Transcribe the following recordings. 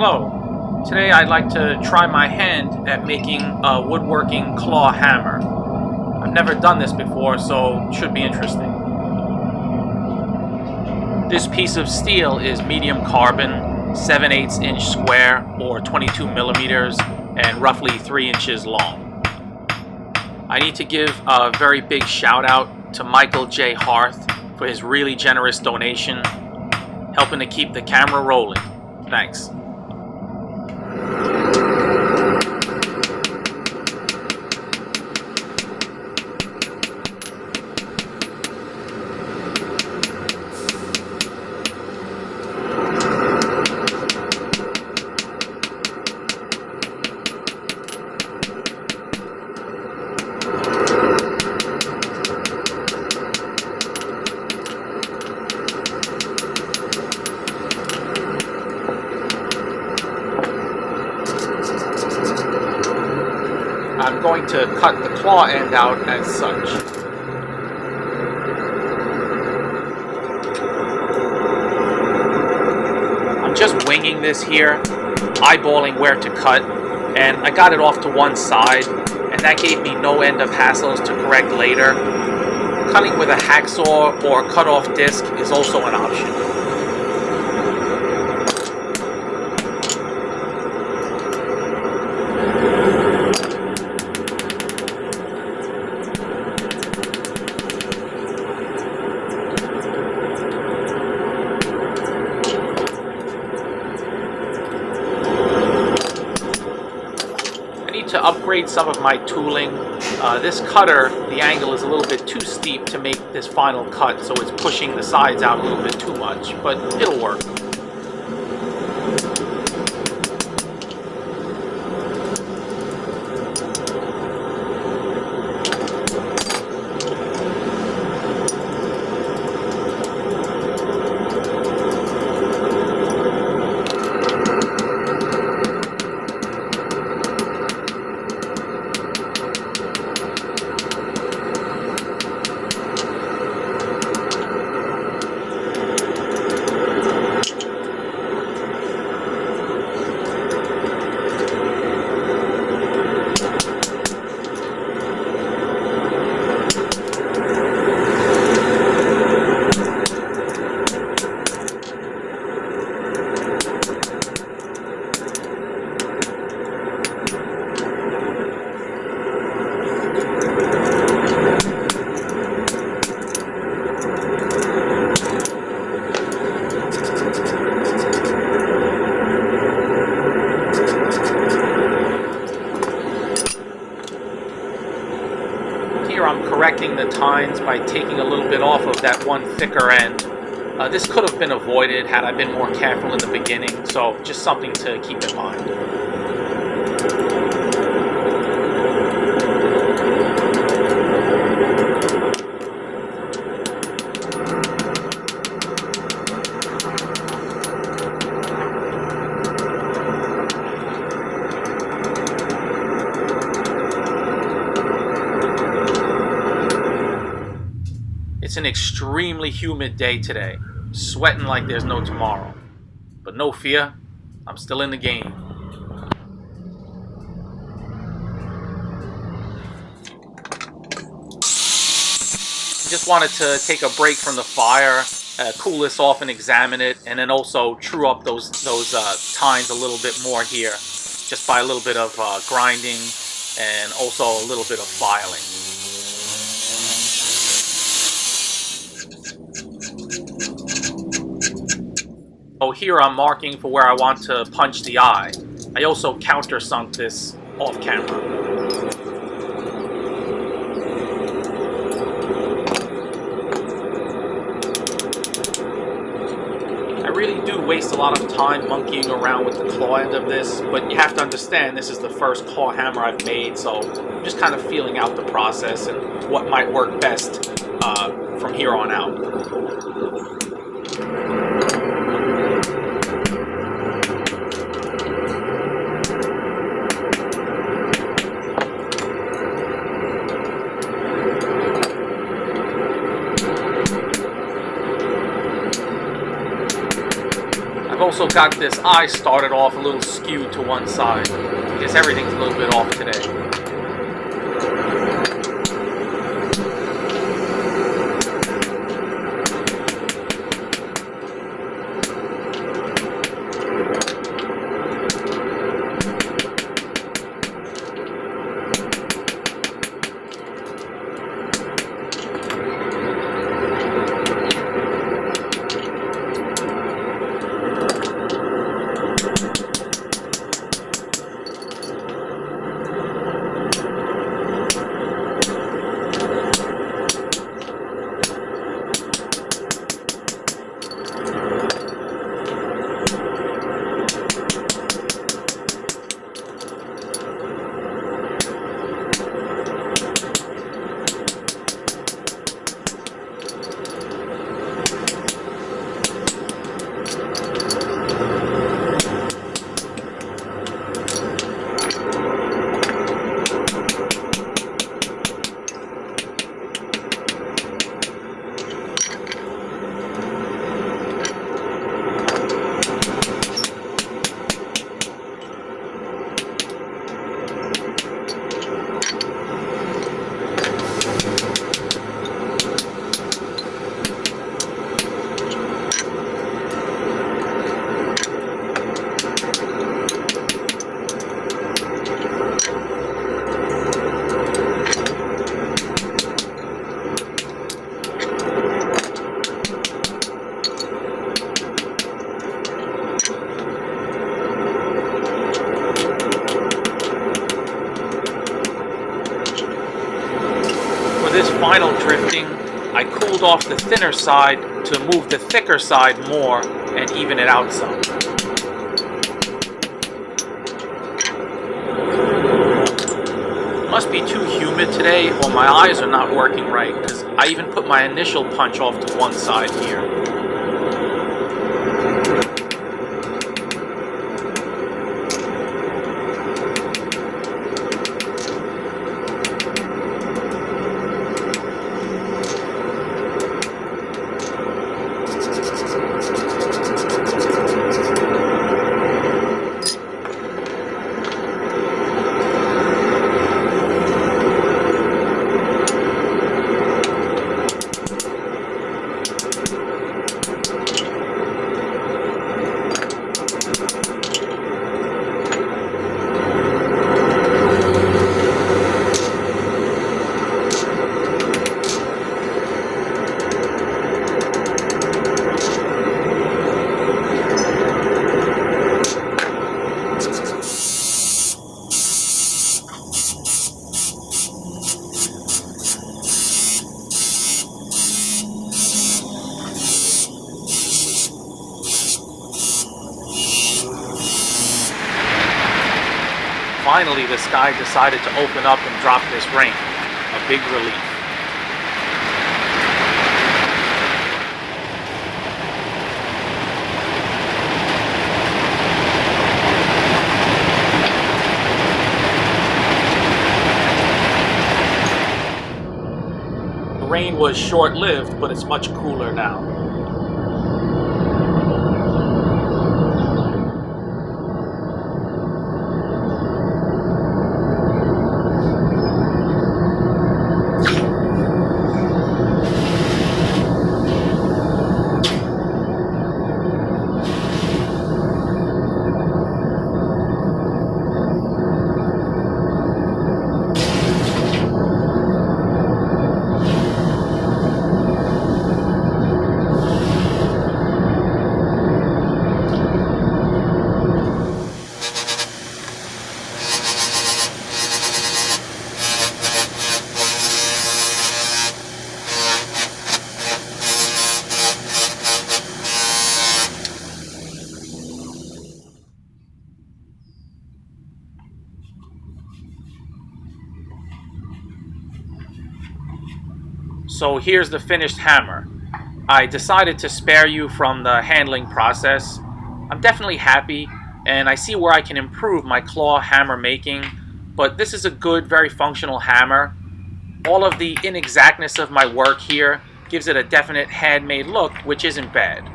Hello. Today I'd like to try my hand at making a woodworking claw hammer. I've never done this before, so it should be interesting. This piece of steel is medium carbon, 7/8 inch square or 22 millimeters and roughly 3 inches long. I need to give a very big shout out to Michael J. Harth for his really generous donation, helping to keep the camera rolling. Thanks. I'm going to cut the claw end out as such. I'm just winging this here, eyeballing where to cut, and I got it off to one side, and that gave me no end of hassles to correct later. Cutting with a hacksaw or cut-off disc is also an option. To upgrade some of my tooling. This cutter, the angle is a little bit too steep to make this final cut, so it's pushing the sides out a little bit too much, but it'll work. Here I'm correcting the tines by taking a little bit off of that one thicker end. This could have been avoided had I been more careful in the beginning, so just something to keep in mind. It's an extremely humid day today, sweating like there's no tomorrow. But no fear, I'm still in the game. Just wanted to take a break from the fire, cool this off and examine it, and then also true up those tines a little bit more here, just by a little bit of grinding and also a little bit of filing. So here I'm marking for where I want to punch the eye. I also countersunk this off camera. I really do waste a lot of time monkeying around with the claw end of this, but you have to understand this is the first claw hammer I've made, so I'm just kind of feeling out the process and what might work best from here on out. I've also got this eye started off a little skewed to one side. I guess everything's a little bit off today. For this final drifting, I cooled off the thinner side to move the thicker side more and even it out some. Must be too humid today, or my eyes are not working right, because I even put my initial punch off to one side here. Finally, the sky decided to open up and drop this rain. A big relief. The rain was short-lived, but it's much cooler now. So here's the finished hammer. I decided to spare you from the handling process. I'm definitely happy, and I see where I can improve my claw hammer making, but this is a good, very functional hammer. All of the inexactness of my work here gives it a definite handmade look, which isn't bad.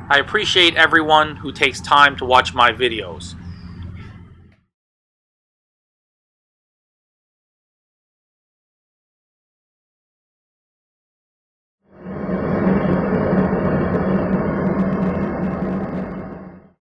I appreciate everyone who takes time to watch my videos.